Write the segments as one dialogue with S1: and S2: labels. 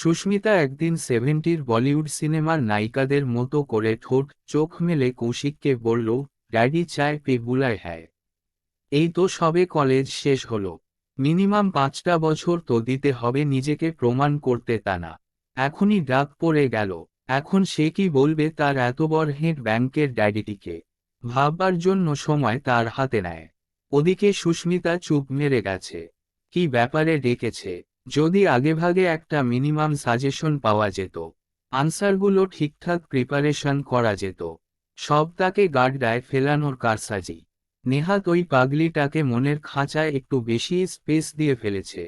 S1: সুস্মিতা একদিন 70-র বলিউড সিনেমার নায়িকাদের মতো করে ঠোঁট চোখ মেলে কৌশিককে বলল, ড্যাডি চায় পে বুলায় হ্যায়। এই তো সবে কলেজ শেষ হলো, মিনিমাম 5টা বছর তো দিতে হবে নিজেকে প্রমাণ করতে, তা না এখনই ডাক পড়ে গেল। এখন সে কি বলবে তার এত বড় হেড ব্যাংকের ড্যাডিটিকে? ভাববার জন্য সময় তার হাতে নেয়। ওদিকে সুস্মিতা চুপ মেরে গেছে। কি ব্যাপারে ডেকেছে? যদি আগেভাগে একটা মিনিমাম সাজেশন পাওয়া যেত, আনসারগুলো ঠিকঠাক প্রিপারেশন করা যেত। সব তাকে গাড্ডায় ফেলানোর কারসাজি। নেহাত ওই পাগলিটাকে মনের খাঁচায় একটু বেশি স্পেস দিয়ে ফেলেছে।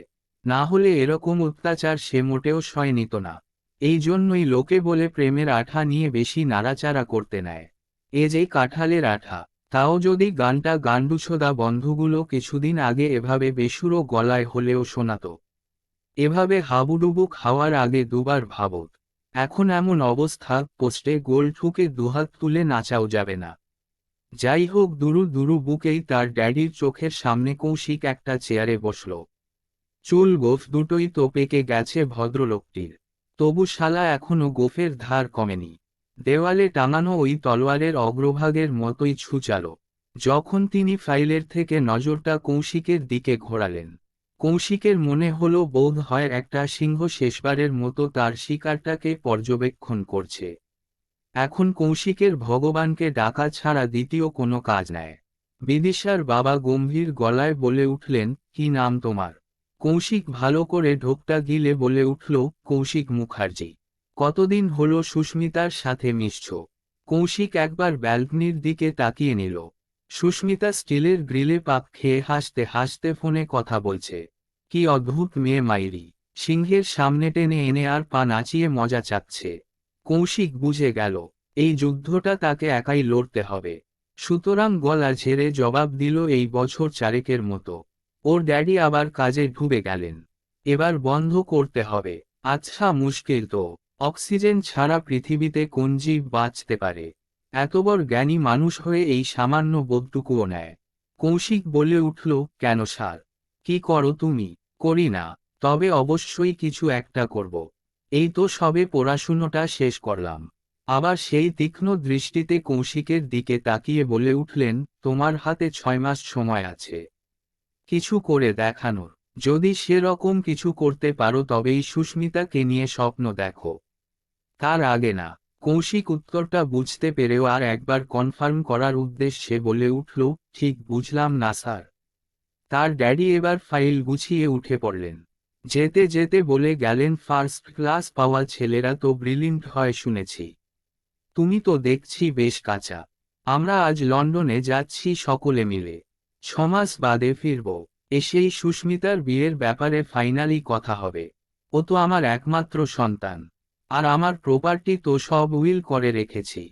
S1: না হলে এরকম অত্যাচার সে মোটেও সয় নিত না। এই জন্যই লোকে বলে প্রেমের আঠা নিয়ে বেশি নাড়াচাড়া করতে নেয়। এ যে কাঁঠালের আঠা। তাও যদি গানটা গান্ডুছোদা বন্ধুগুলো কিছুদিন আগে এভাবে বেসুরো গলায় হলেও শোনাতো, এভাবে হাবুডুবু খাওয়ার আগে দুবার ভাবত। এখন এমন অবস্থা, পোস্টে গোল ঠুকে দুহাত তুলে নাচাও যাবে না। যাই হোক, দুরু দুরু বুকেই তার ড্যাডির চোখের সামনে কৌশিক একটা চেয়ারে বসল। চুল গোফ দুটোই তো পেকে গেছে ভদ্রলোকটির, তবু শালা এখনো গোফের ধার কমেনি। দেওয়ালে টাঙানো ওই তলোয়ারের অগ্রভাগের মতোই ছুচালো। যখন তিনি ফাইলের থেকে নজরটা কৌশিকের দিকে ঘোরালেন, কৌশিকের মনে হলো বোধ হয় একটা সিংহ শেষবারের মতো তার শিকারটাকে পর্যবেক্ষণ করছে। এখন কৌশিকের ভগবানকে ডাকা ছাড়া দ্বিতীয় কোনো কাজ নেই। বিদিশার বাবা গম্ভীর গলায় বলে উঠলেন, কি নাম তোমার? কৌশিক ভালো করে ঢোকটা গিলে বলে উঠল, কৌশিক মুখার্জি। কতদিন হলো সুস্মিতার সাথে মিশছ? কৌশিক একবার ব্যালকনির দিকে তাকিয়ে নিল। সুস্মিতা স্টিলের গ্রিলে পাক খেয়ে হাসতে হাসতে ফোনে কথা বলছে। কি অদ্ভুত মেয়ে মাইরি, সিংহের সামনে টেনে এনে আর পা নাচিয়ে মজা চাচ্ছে। কৌশিক বুঝে গেল, এই যুদ্ধটা তাকে একাই লড়তে হবে। সুতরাং গলা ঝেড়ে জবাব দিল, এই বছর চারেকের মতো। ওর ড্যাডি আবার কাজে ঢুবে গেলেন। এবার বন্ধ করতে হবে। আচ্ছা, মুশকিল তো। অক্সিজেন ছাড়া পৃথিবীতে কোন জীব বাঁচতে পারে? এত বড় জ্ঞানী মানুষ হয়ে এই সামান্য বোধটুকুও নেয়। কৌশিক বলে উঠল, কেন স্যার? কি করো তুমি? করি না, তবে অবশ্যই কিছু একটা করব। এই তো সবে পড়াশুনোটা শেষ করলাম। আবার সেই তীক্ষ্ণ দৃষ্টিতে কৌশিকের দিকে তাকিয়ে বলে উঠলেন, তোমার হাতে 6 মাস সময় আছে কিছু করে দেখানোর। যদি সেরকম কিছু করতে পারো তবেই সুস্মিতাকে নিয়ে স্বপ্ন দেখো, তার আগে না। কৌশিক উত্তরটা বুঝতে পেরেও আর একবার কনফার্ম করার উদ্দেশ্যে বলে উঠল, ঠিক বুঝলাম না স্যার। তার ড্যাডি এবার ফাইল গুছিয়ে উঠে পড়লেন। যেতে যেতে বলে গেলেন, ফার্স্ট ক্লাস পাওয়া ছেলেরা তো ব্রিলিয়ান্ট হয় শুনেছি। তুমি তো দেখছি বেশ কাঁচা। আমরা আজ লন্ডনে যাচ্ছি সকলে মিলে। 6 মাস বাদে ফিরব। এসেই সুস্মিতার বিয়ের ব্যাপারে ফাইনালি কথা হবে। ও তো আমার একমাত্র সন্তান। আর আমার প্রপার্টি তো সব উইল করে রেখেছি।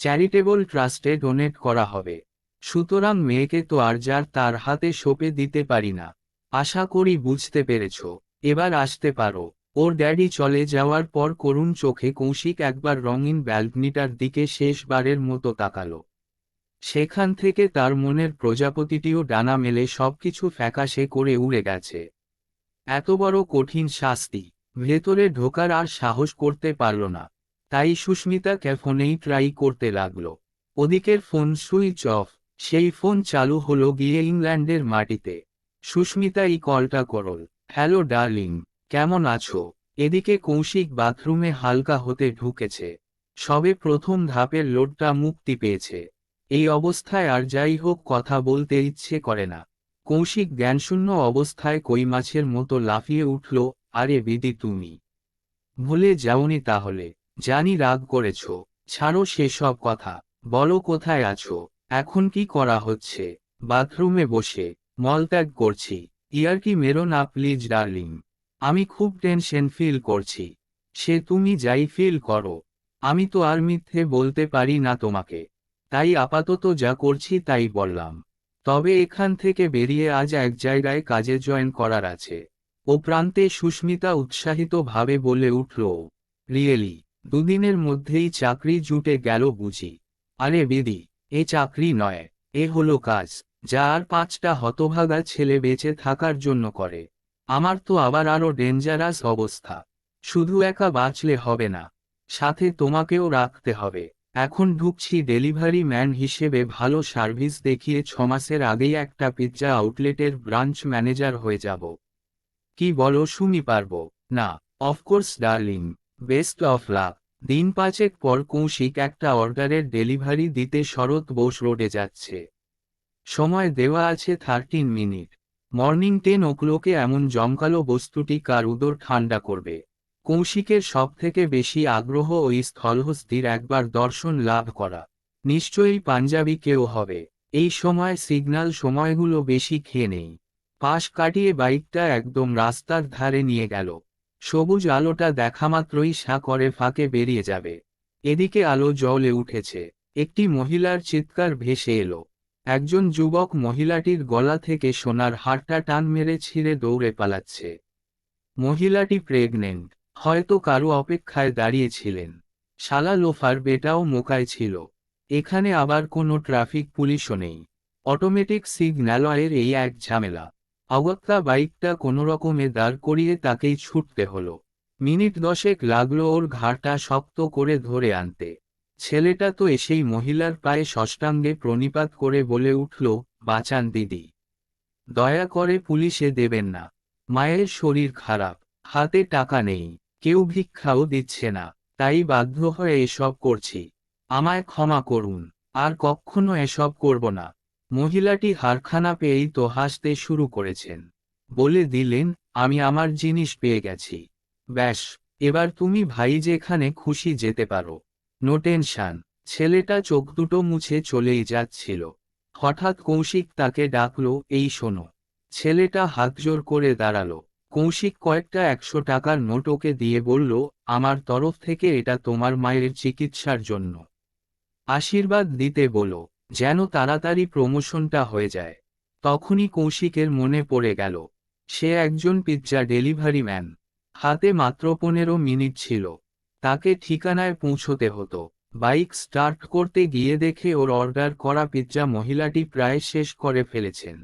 S1: চ্যারিটেবল ট্রাস্টে ডোনেট করা হবে। সুতরাং মেয়েকে তো আর যার তার হাতে সঁপে দিতে পারি না। আশা করি বুঝতে পেরেছ। এবার আসতে পারো। ওর ড্যাডি চলে যাওয়ার পর করুণ চোখে কৌশিক একবার রঙিন ব্যালকনিটার দিকে শেষবারের মতো তাকালো। সেখান থেকে তার মনের প্রজাপতিটিও ডানা মেলে সবকিছু ফ্যাকাশে করে উড়ে গেছে। এত বড় কঠিন শাস্তি, ভেতরে ঢোকার আর সাহস করতে পারল না। তাই সুস্মিতাকে ফোনেই ট্রাই করতে লাগলো। ওদিকের ফোন সুইচ অফ। সেই ফোন চালু হলো গিয়ে ইংল্যান্ডের মাটিতে। সুস্মিতা এই কলটা করল। হ্যালো ডার্লিং, কেমন আছো? এদিকে কৌশিক বাথরুমে হালকা হতে ঢুকেছে। সবে প্রথম ধাপের লোডটা মুক্তি পেয়েছে। এই অবস্থায় আর যাই হোক কথা বলতে ইচ্ছে করে না। কৌশিক জ্ঞানশূন্য অবস্থায় কই মাছের মতো লাফিয়ে উঠল, আরে বিদি, তুমি ভুলে যাওনি তাহলে? জানি রাগ করেছ, ছাড়ো সেসব কথা। বলো কোথায় আছো? এখন কি করা হচ্ছে? বাথরুমে বসে মলত্যাগ করছি। ইয়ার্কি মেরো না প্লিজ ডার্লিং। আমি খুব টেনশন ফিল করছি। সে তুমি যাই ফিল করো, আমি তো আর মিথ্যে বলতে পারি না তোমাকে। তাই আপাতত যা করছি তাই বললাম। তবে এখান থেকে বেরিয়ে আজ এক জায়গায় কাজে জয়েন করার আছে। ও প্রান্তে সুস্মিতা উৎসাহিত ভাবে বলে উঠল, রিয়েলি? দুদিনের মধ্যেই চাকরি জুটে গেল বুঝি? আরে বিদি, এ চাকরি নয়, এ হলো কাজ, যা আর 5টা হতভাগা ছেলে বেঁচে থাকার জন্য করে। আমার তো আবার আরো ডেঞ্জারাস অবস্থা। শুধু একা বাঁচলে হবে না, সাথে তোমাকেও রাখতে হবে। এখন ঢুকছি ডেলিভারি ম্যান হিসেবে, ভালো সার্ভিস দেখিয়ে 6 মাসের আগেই একটা পিৎজা আউটলেটের ব্রাঞ্চ ম্যানেজার হয়ে যাব। কি বলো সুমি, পারবো? না, of course darling, best of luck. দিন 5 পর কৌশিক একটা অর্ডারের ডেলিভারি দিতে শরৎ বোস রোডে যাচ্ছে। সময় দেওয়া আছে 13 মিনিট। মর্নিং 10 o'clock এমন জমকালো বস্তুটি কার উদর ঠান্ডা করবে? কৌশিকের সবথেকে বেশি আগ্রহ ওই স্থলহস্তির একবার দর্শন লাভ করা। নিশ্চয়ই পাঞ্জাবি কেউ হবে। এই সময় সিগন্যাল সময়গুলো বেশি খেয়ে নেই। পাশ কাটিয়ে বাইকটা একদম রাস্তার ধারে নিয়ে গেল। সবুজ আলোটা দেখামাত্রই সা করে ফাঁকে বেরিয়ে যাবে। এদিকে আলো জ্বলে উঠেছে। একটি মহিলার চিৎকার ভেসে এলো। একজন যুবক মহিলাটির গলা থেকে সোনার হারটা টান মেরে ছিঁড়ে দৌড়ে পালাচ্ছে। মহিলাটি প্রেগনেন্ট, হয়তো কারো অপেক্ষায় দাঁড়িয়েছিলেন। শালা লোফার বেটাও মোকায় ছিল। এখানে আবার কোনো ট্রাফিক পুলিশও নেই। অটোমেটিক সিগন্যালয়ের এই এক ঝামেলা। অগত্যা বাইকটা কোনোরকমে দাঁড় করিয়ে তাকেই ছুটতে হলো। মিনিট 10 লাগলো ওর ঘাড়টা শক্ত করে ধরে আনতে। ছেলেটা তো এসেই মহিলার পায়ে ষষ্ঠাঙ্গে প্রণিপাত করে বলে উঠল, বাঁচান দিদি, দয়া করে পুলিশে দেবেন না, মায়ের শরীর খারাপ, হাতে টাকা নেই, কেউ ভিক্ষাও দিচ্ছে না, তাই বাধ্য হয়ে এসব করছি, আমায় ক্ষমা করুন, আর কখনো এসব করব না। মহিলাটি হারখানা পেয়েই তো হাসতে শুরু করেছেন। বলে দিলেন, আমি আমার জিনিস পেয়ে গেছি, ব্যাস, এবার তুমি ভাই যেখানে খুশি যেতে পারো, নো টেনশন। ছেলেটা চোখ দুটো মুছে চলেই যাচ্ছিল। হঠাৎ কৌশিক তাকে ডাকলো, এই শোনো। ছেলেটা হাতজোড় করে দাঁড়ালো। কৌশিক কয়েকটা 100 টাকার নোট ওকে দিয়ে বলল, আমার তরফ থেকে এটা তোমার মায়ের চিকিৎসার জন্য। আশীর্বাদ দিতে বলো, যেন তাড়াতাড়ি প্রমোশনটা হয়ে যায়। তখনই কৌশিকের মনে পড়ে গেল, সে একজন পিৎজা ডেলিভারি ম্যান। হাতে মাত্র 15 মিনিট ছিল। তাকে ঠিকানায় পৌঁছতে হতো। বাইক স্টার্ট করতে গিয়ে দেখে ওর অর্ডার করা পিৎজা মহিলাটি প্রায় শেষ করে ফেলেছেন।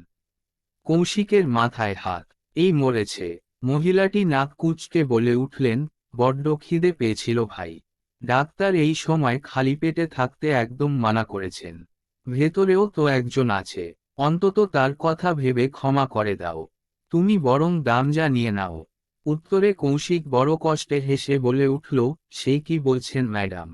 S1: কৌশিকের মাথায় হাত, এই মরেছে। মহিলাটি নাক কুঁচকে বলে উঠলেন, বড্ড খিদে পেয়েছিল ভাই। ডাক্তার এই সময় খালি পেটে থাকতে একদম মানা করেছেন। ভেতরেও তো একজন আছে, অন্তত তার কথা ভেবে ক্ষমা করে দাও। তুমি বরং দাম যা নিয়ে নাও। উত্তরে কৌশিক বড় কষ্টে হেসে বলে উঠল, সেই কি বলছেন ম্যাডাম?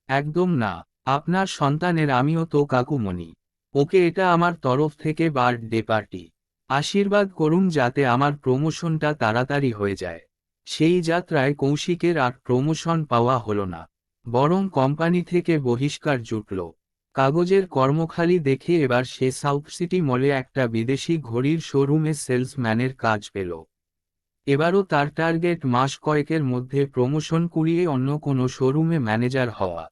S1: একদম না, আপনার সন্তানের আমিও তো কাকুমণি। ওকে এটা আমার তরফ থেকে বার্থডে পার্টি। আশীর্বাদ করুন যাতে আমার প্রমোশনটা তাড়াতাড়ি হয়ে যায়। সেই যাত্রায় কৌশিকের আর প্রমোশন পাওয়া হলো না, বরং কোম্পানি থেকে বহিষ্কার জুটল। কাগজের কর্মখালি দেখে এবার সে সাউথ সিটি মলে একটা বিদেশি ঘড়ির শোরুমে সেলসম্যানের কাজ পেল। এবারও তার টার্গেট মাস কয়েকের মধ্যে প্রমোশন কুড়িয়ে অন্য কোনো শোরুমে ম্যানেজার হওয়া।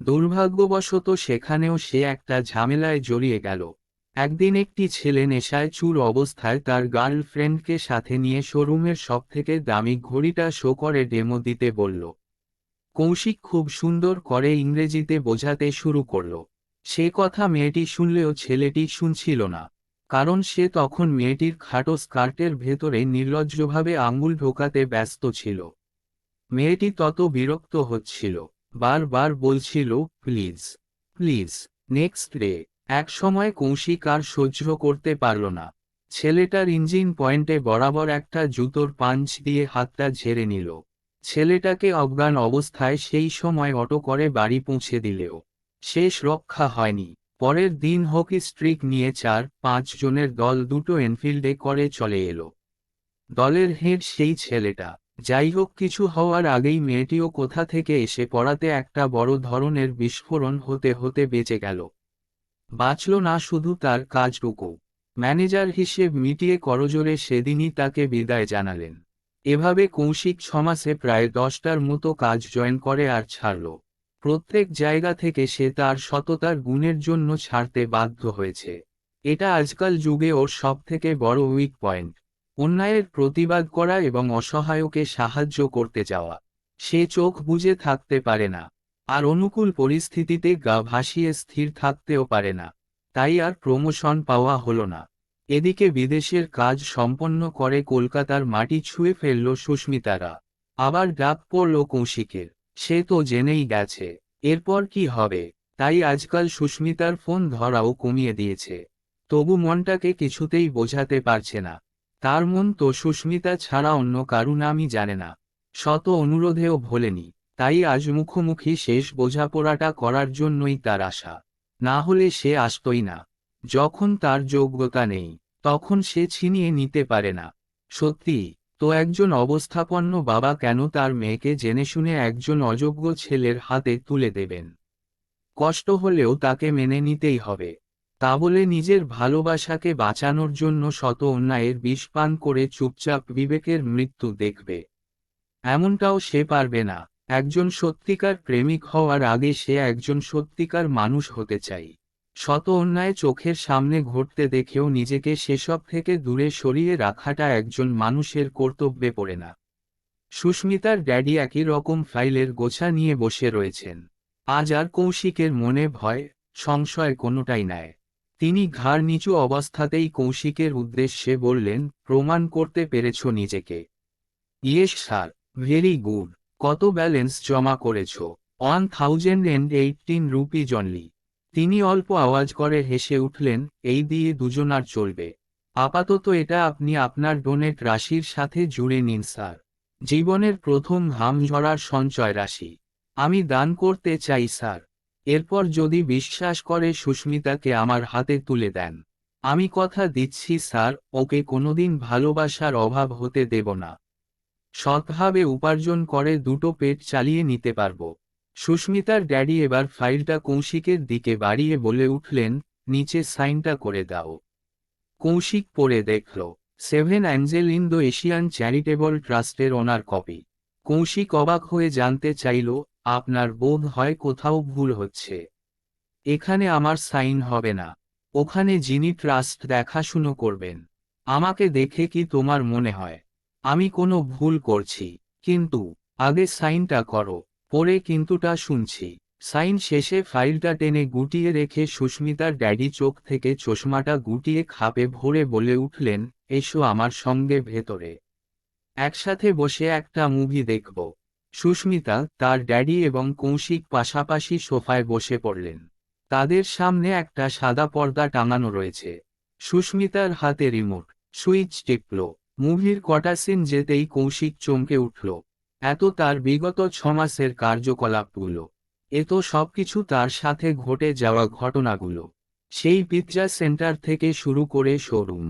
S1: দুর্ভাগ্যবশত সেখানেও সে একটা ঝামেলায় জড়িয়ে গেল। একদিন একটি ছেলে নেশায় চুর অবস্থায় তার গার্লফ্রেন্ডকে সাথে নিয়ে শোরুমের সবথেকে দামি ঘড়িটা শো করে ডেমো দিতে বলল। কৌশিক খুব সুন্দর করে ইংরেজিতে বোঝাতে শুরু করল। সে কথা মেয়েটি শুনলেও ছেলেটি শুনছিল না, কারণ সে তখন মেয়েটির খাটো স্কার্টের ভেতরে নির্লজ্জভাবে আঙুল ঢোকাতে ব্যস্ত ছিল। মেয়েটি তত বিরক্ত হচ্ছিল, বারবার বলছিল, প্লিজ, প্লিজ। Next day. এক সময় কৌশিক আর সহ্য করতে পারল না। ছেলেটার ইঞ্জিন পয়েন্টে বরাবর একটা জুতোর পাঞ্চ দিয়ে হাতটা ঝেড়ে নিল। ছেলেটাকে অজ্ঞান অবস্থায় সেই সময় অটো করে বাড়ি পৌঁছে দিলেও শেষ রক্ষা হয়নি। পরের দিন হকি স্ট্রিক নিয়ে 4-5 জনের দল দুটো এনফিল্ডে করে চলে এলো। দলের হেড সেই ছেলেটা। যাই হোক, কিছু হওয়ার আগেই মেয়েটিও কোথা থেকে এসে পড়াতে একটা বড় ধরনের বিস্ফোরণ হতে হতে বেঁচে গেল। বাঁচল না শুধু তার কাজটুকু। ম্যানেজার হিসেব মিটিয়ে করজোরে সেদিনই তাকে বিদায় জানালেন। এভাবে কৌশিক 6 মাসে প্রায় 10টার মতো কাজ জয়েন করে আর ছাড়ল। প্রত্যেক জায়গা থেকে সে তার সততার গুণের জন্য ছাড়তে বাধ্য হয়েছে। এটা আজকাল যুগে ওর সবথেকে বড় উইক পয়েন্ট। অন্যায়ের প্রতিবাদ করা এবং অসহায়কে সাহায্য করতে যাওয়া। সে চোখ বুজে থাকতে পারে না, আর অনুকূল পরিস্থিতিতে গা ভাসিয়ে স্থির থাকতেও পারে না। তাই আর প্রমোশন পাওয়া হলো না। এদিকে বিদেশের কাজ সম্পন্ন করে কলকাতার মাটি ছুঁয়ে ফেলল সুস্মিতারা। আবার ডাক পড়ল কৌশিকের। সে তো জেনেই গেছে এরপর কি হবে, তাই আজকাল সুস্মিতার ফোন ধরাও কমিয়ে দিয়েছে। তবু মনটাকে কিছুতেই বোঝাতে পারছে না। তার মন তো সুস্মিতা ছাড়া অন্য কারু নামই জানে না। শত অনুরোধেও ভোলেনি, তাই আজ মুখোমুখি শেষ বোঝাপড়াটা করার জন্যই তার আশা। না হলে সে আসতই না। যখন তার যোগ্যতা নেই, তখন সে ছিনিয়ে নিতে পারে না। সত্যি তো একজন অবস্থাপন্ন বাবা কেন তার মেয়েকে জেনেশুনে একজন অযোগ্য ছেলের হাতে তুলে দেবেন? কষ্ট হলেও তাকে মেনে নিতেই হবে। তা বলে নিজের ভালোবাসাকে বাঁচানোর জন্য শত অন্যায়ের বিষ পান করে চুপচাপ বিবেকের মৃত্যু দেখবে? এমনটাও সে পারবে না। একজন সত্যিকার প্রেমিক হওয়ার আগে সে একজন সত্যিকার মানুষ হতে চাই। শত অন্যায় চোখের সামনে ঘটতে দেখেও নিজেকে সেসব থেকে দূরে সরিয়ে রাখাটা একজন মানুষের কর্তব্যে পড়ে না। সুস্মিতার ড্যাডি একই রকম ফাইলের গোছা নিয়ে বসে রয়েছেন। আজ আর কৌশিকের মনে ভয়, সংশয় কোনোটাই নাই। তিনি ঘাড় নিচু অবস্থাতেই কৌশিকের উদ্দেশ্যে বললেন, প্রমাণ করতে পেরেছ নিজেকে? Yes sir. Very good. কত ব্যালেন্স জমা করেছ? 1018 রুপিজ অনলি। তিনি অল্প আওয়াজ করে হেসে উঠলেন, এই দিয়ে দুজনার চলবে। আপাতত এটা আপনি আপনার ডোনেট রাশির সাথে জুড়ে নিন স্যার। জীবনের প্রথম ঘাম ঝরার সঞ্চয় রাশি। আমি দান করতে চাই স্যার। এরপর যদি বিশ্বাস করে সুস্মিতাকে আমার হাতে তুলে দেন, আমি কথা দিচ্ছি স্যার, ওকে কোনোদিন ভালোবাসার অভাব হতে দেব না। সৎভাবে উপার্জন করে দুটো পেট চালিয়ে নিতে পারব। সুস্মিতার ড্যাডি এবার ফাইলটা কৌশিকের দিকে বাড়িয়ে বলে উঠলেন, নিচে সাইনটা করে দাও। কৌশিক পড়ে দেখল, 7 অ্যাঞ্জেল ইন্দো এশিয়ান চ্যারিটেবল ট্রাস্টের ওনার কপি। কৌশিক অবাক হয়ে জানতে চাইল, আপনার বোধ হয় কোথাও ভুল হচ্ছে। এখানে আমার সাইন হবে না। ওখানে যিনি ট্রাস্ট দেখাশুনো করবেন। আমাকে দেখে কি তোমার মনে হয় আমি কোনো ভুল করছি? কিন্তু আগে সাইনটা করো। পরে কিন্তুটা শুনছি। সাইন শেষে ফাইলটা টেনে গুটিয়ে রেখে সুস্মিতার ড্যাডি চোখ থেকে চশমাটা গুটিয়ে খাপে ভরে বলে উঠলেন, এসো আমার সঙ্গে ভেতরে। একসাথে বসে একটা মুভি দেখব। সুস্মিতা, তার ড্যাডি এবং কৌশিক পাশাপাশি সোফায় বসে পড়লেন। তাদের সামনে একটা সাদা পর্দা টাঙানো রয়েছে। সুস্মিতার হাতে রিমোট। সুইচ টিপল। মুভির কটা সিন যেতেই কৌশিক চমকে উঠল। এত তার বিগত 6 মাসের কার্যকলাপগুলো। এ তো সবকিছু তার সাথে ঘটে যাওয়া ঘটনাগুলো। সেই পিৎজা সেন্টার থেকে শুরু করে showroom,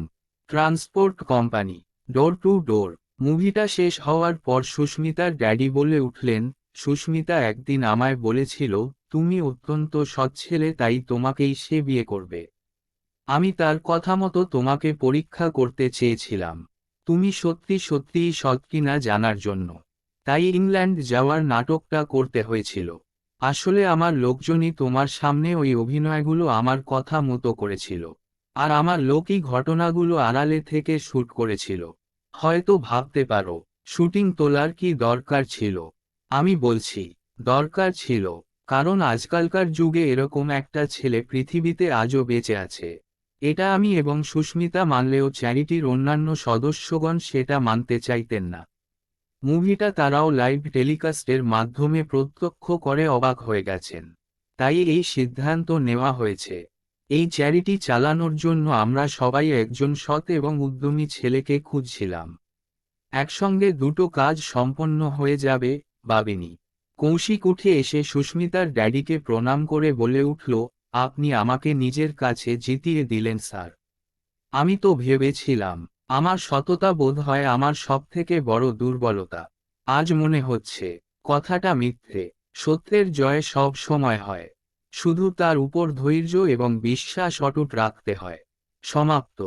S1: transport company, door to door. মুভিটা শেষ হওয়ার পর সুস্মিতার ড্যাডি বলে উঠলেন, সুস্মিতা একদিন আমায় বলেছিল, তুমি অত্যন্ত সৎ ছেলে, তাই তোমাকেই সে বিয়ে করবে। আমি তার কথা মতো তোমাকে পরীক্ষা করতে চেয়েছিলাম, তুমি সত্যি সত্যিই সৎ কিনা জানার জন্য। তাই ইংল্যান্ড যাওয়ার নাটকটা করতে হয়েছিল। আসলে আমার লোকজনই তোমার সামনে ওই অভিনয়গুলো আমার কথা মতো করেছিল। আর আমার লোকই ঘটনাগুলো আড়ালে থেকে শ্যুট করেছিল। হয়তো ভাবতে পারো, শুটিং তোলার কি দরকার ছিল? আমি বলছি, দরকার ছিল। কারণ আজকালকার যুগে এরকম একটা ছেলে পৃথিবীতে আজও বেঁচে আছে। এটা আমি এবং সুস্মিতা মানলেও চ্যারিটির অন্যান্য সদস্যগণ সেটা মানতে চাইতেন না। মুভিটা তারাও লাইভ টেলিকাস্টের মাধ্যমে প্রত্যক্ষ করে অবাক হয়ে গেছেন। তাই এই সিদ্ধান্ত নেওয়া হয়েছে। এই চ্যারিটি চালানোর জন্য আমরা সবাই একজন সৎ এবং উদ্যমী ছেলেকে খুঁজছিলাম। একসঙ্গে দুটো কাজ সম্পন্ন হয়ে যাবে, ভাবিনি। কৌশিক উঠে এসে সুস্মিতার ড্যাডিকে প্রণাম করে বলে উঠল, আপনি আমাকে নিজের কাছে জিতিয়ে দিলেন স্যার। আমি তো ভেবেছিলাম আমার সততা বোধ হয় আমার সবথেকে বড় দুর্বলতা। আজ মনে হচ্ছে কথাটা মিথ্যে। সত্যের জয় সব সময় হয়। শুধু তার উপর ধৈর্য এবং বিশ্বাস অটুট রাখতে হয়। সমাপ্ত।